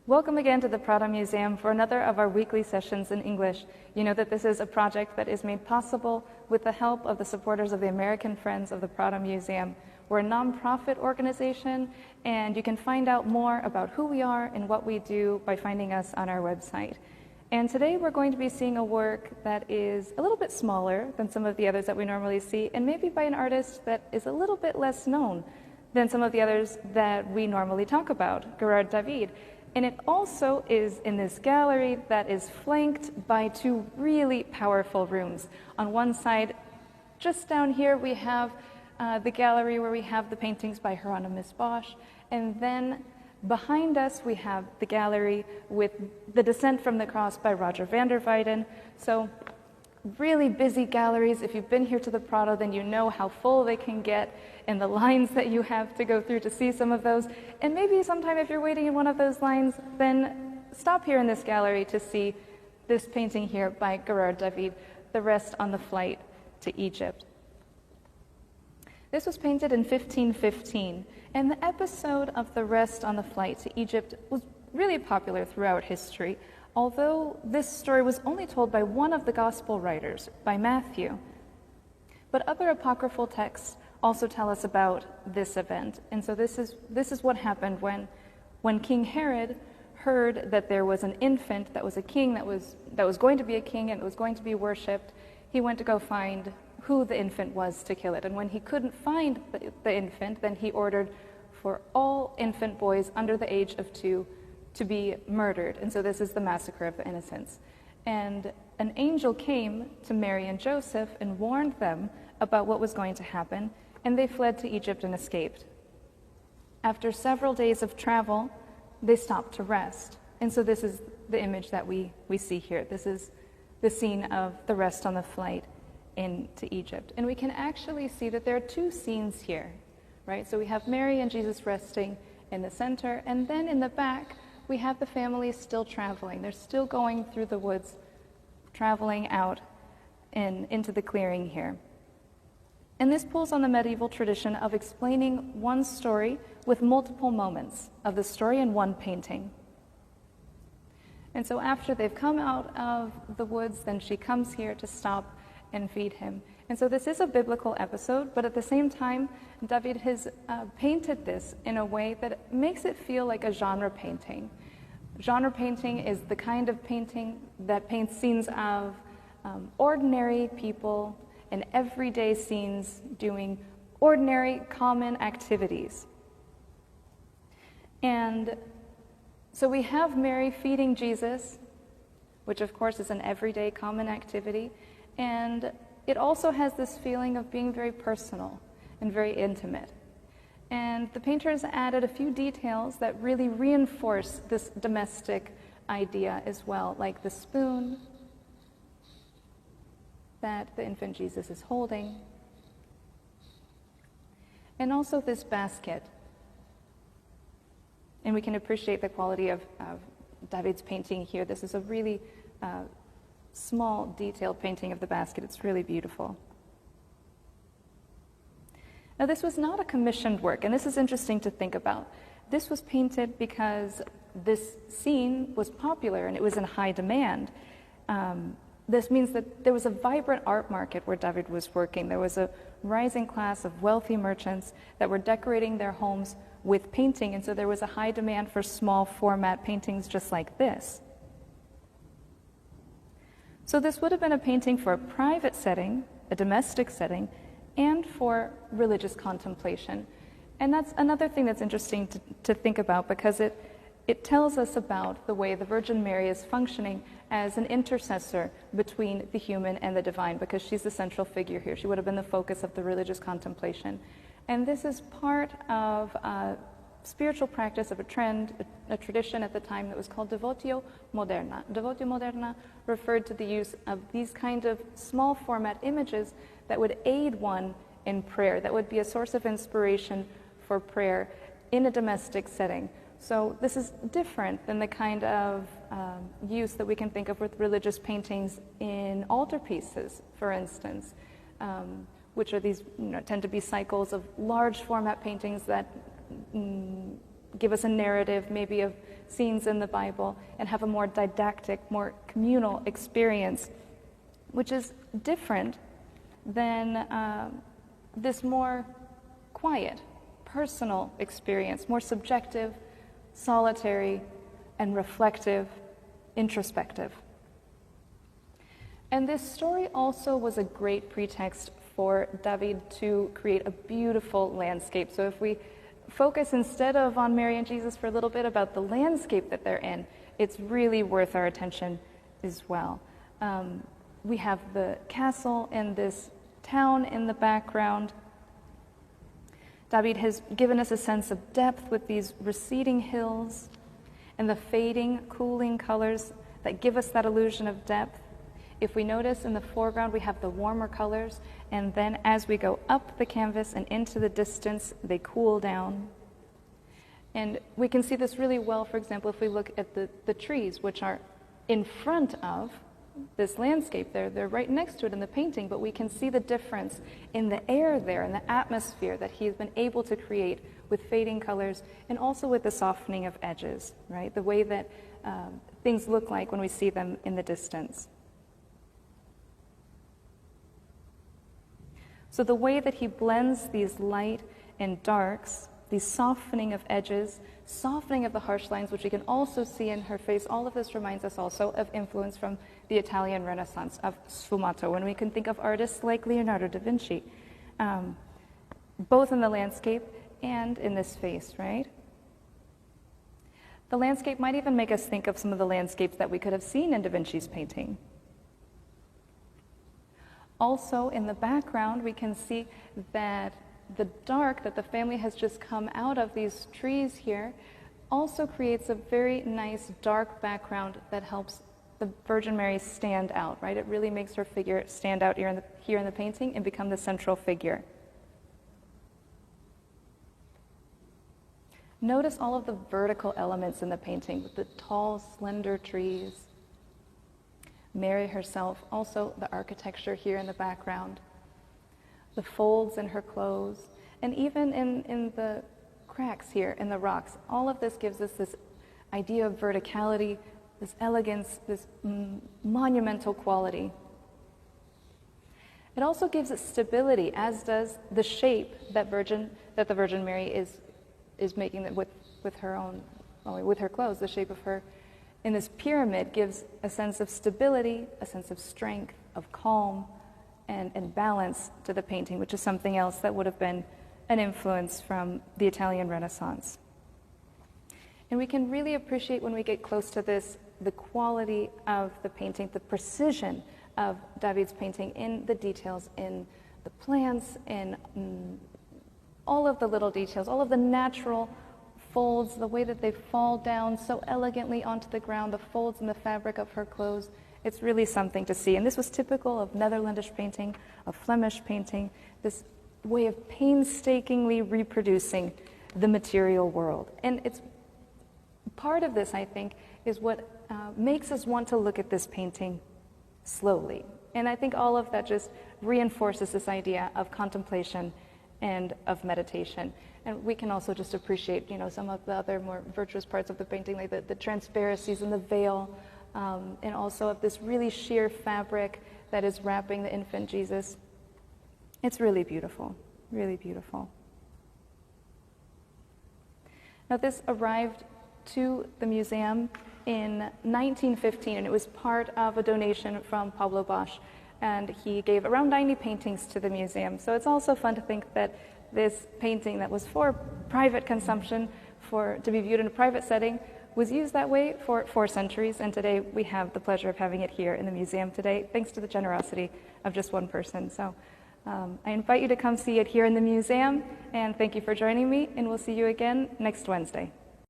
Welcome again to the Prado Museum for another of our weekly sessions in English. You know that this is a project that is made possible with the help of the supporters of the American Friends of the Prado Museum. We're a nonprofit organization, and you can find out more about who we are and what we do by finding us on our website. And today we're going to be seeing a work that is a little bit smaller than some of the others that we normally see, and maybe by an artist that is a little bit less known than some of the others that we normally talk about, Gérard David. And it also is in this gallery that is flanked by two really powerful rooms. On one side, just down here, we have the gallery where we have the paintings by Hieronymus Bosch, and then behind us we have the gallery with The Descent from the Cross by Roger van der Weyden. So really busy galleries. If you've been here to the Prado, then you know how full they can get and the lines that you have to go through to see some of those. And maybe sometime if you're waiting in one of those lines, then stop here in this gallery to see this painting here by Gérard David, The Rest on the Flight to Egypt. This was painted in 1515, and the episode of The Rest on the Flight to Egypt was really popular throughout history, although this story was only told by one of the gospel writers, by Matthew. But other apocryphal texts also tell us about this event. And so this is what happened when King Herod heard that there was an infant that was a king, that was going to be a king and was going to be worshipped. He went to go find who the infant was to kill it. And when he couldn't find the infant, then he ordered for all infant boys under the age of 2 to be murdered. And so this is the massacre of the innocents. And an angel came to Mary and Joseph and warned them about what was going to happen, and they fled to Egypt and escaped. After several days of travel, they stopped to rest. And so this is the image that we see here. This is the scene of the rest on the flight into Egypt. And we can actually see that there are two scenes here, right? So we have Mary and Jesus resting in the center, and then in the back, we have the family still traveling. They're still going through the woods, traveling out and into the clearing here. And this pulls on the medieval tradition of explaining one story with multiple moments of the story in one painting. And so after they've come out of the woods, then she comes here to stop and feed him. And so this is a biblical episode, but at the same time, David has painted this in a way that makes it feel like a genre painting. Genre painting is the kind of painting that paints scenes of ordinary people and everyday scenes doing ordinary, common activities. And so we have Mary feeding Jesus, which of course is an everyday common activity, and it also has this feeling of being very personal and very intimate. And the painters added a few details that really reinforce this domestic idea as well, like the spoon that the infant Jesus is holding, and also this basket. And we can appreciate the quality of David's painting here. This is a really small, detailed painting of the basket. It's really beautiful. Now, this was not a commissioned work, and this is interesting to think about. This was painted because this scene was popular and it was in high demand. This means that there was a vibrant art market where David was working. There was a rising class of wealthy merchants that were decorating their homes with painting, and so there was a high demand for small format paintings just like this. So this would have been a painting for a private setting, a domestic setting, and for religious contemplation. And that's another thing that's interesting to think about, because it tells us about the way the Virgin Mary is functioning as an intercessor between the human and the divine, because she's the central figure here. She would have been the focus of the religious contemplation. And this is part of a spiritual practice of a trend, a tradition at the time that was called Devotio Moderna. Devotio Moderna referred to the use of these kind of small format images that would aid one in prayer, that would be a source of inspiration for prayer in a domestic setting. So this is different than the kind of use that we can think of with religious paintings in altarpieces, for instance, which are these, tend to be cycles of large format paintings that give us a narrative maybe of scenes in the Bible and have a more didactic, more communal experience, which is different than this more quiet, personal experience, more subjective, solitary, and reflective, introspective. And this story also was a great pretext for David to create a beautiful landscape. So if we focus instead of on Mary and Jesus for a little bit about the landscape that they're in, it's really worth our attention as well. We have the castle and this town in the background. David has given us a sense of depth with these receding hills and the fading, cooling colors that give us that illusion of depth. If we notice in the foreground, we have the warmer colors, and then as we go up the canvas and into the distance, they cool down. And we can see this really well, for example, if we look at the trees, which are in front of this landscape. They're right next to it in the painting, but we can see the difference in the air there and the atmosphere that he's been able to create with fading colors and also with the softening of edges, right? The way that things look like when we see them in the distance. So the way that he blends these light and darks, these softening of edges, softening of the harsh lines, which we can also see in her face, all of this reminds us also of influence from the Italian Renaissance, of sfumato, when we can think of artists like Leonardo da Vinci, both in the landscape and in this face, right? The landscape might even make us think of some of the landscapes that we could have seen in da Vinci's painting. Also, in the background, we can see that the dark that the family has just come out of, these trees here, also creates a very nice dark background that helps the Virgin Mary stand out, right? It really makes her figure stand out here in the painting and become the central figure. Notice all of the vertical elements in the painting with the tall, slender trees. Mary herself, also the architecture here in the background, the folds in her clothes, and even in the cracks here in the rocks. All of this gives us this idea of verticality, this elegance, this monumental quality. It also gives it stability, as does the shape that the Virgin Mary is making with her clothes. The shape of her in this pyramid gives a sense of stability, a sense of strength, of calm, and balance to the painting, which is something else that would have been an influence from the Italian Renaissance. And we can really appreciate when we get close to this, the quality of the painting, the precision of David's painting in the details, in the plants, in all of the little details, all of the natural folds, the way that they fall down so elegantly onto the ground, the folds in the fabric of her clothes. It's really something to see. And this was typical of Netherlandish painting, of Flemish painting, this way of painstakingly reproducing the material world. And it's part of this, I think, is what makes us want to look at this painting slowly. And I think all of that just reinforces this idea of contemplation and of meditation. And we can also just appreciate, some of the other more virtuous parts of the painting, like the transparencies and the veil, and also of this really sheer fabric that is wrapping the infant Jesus. It's really beautiful, really beautiful. Now, this arrived to the museum in 1915, and it was part of a donation from Pablo Bosch, and he gave around 90 paintings to the museum. So it's also fun to think that this painting that was for private consumption, to be viewed in a private setting, was used that way for 4 centuries, and today we have the pleasure of having it here in the museum today, thanks to the generosity of just one person. So I invite you to come see it here in the museum, and thank you for joining me, and we'll see you again next Wednesday.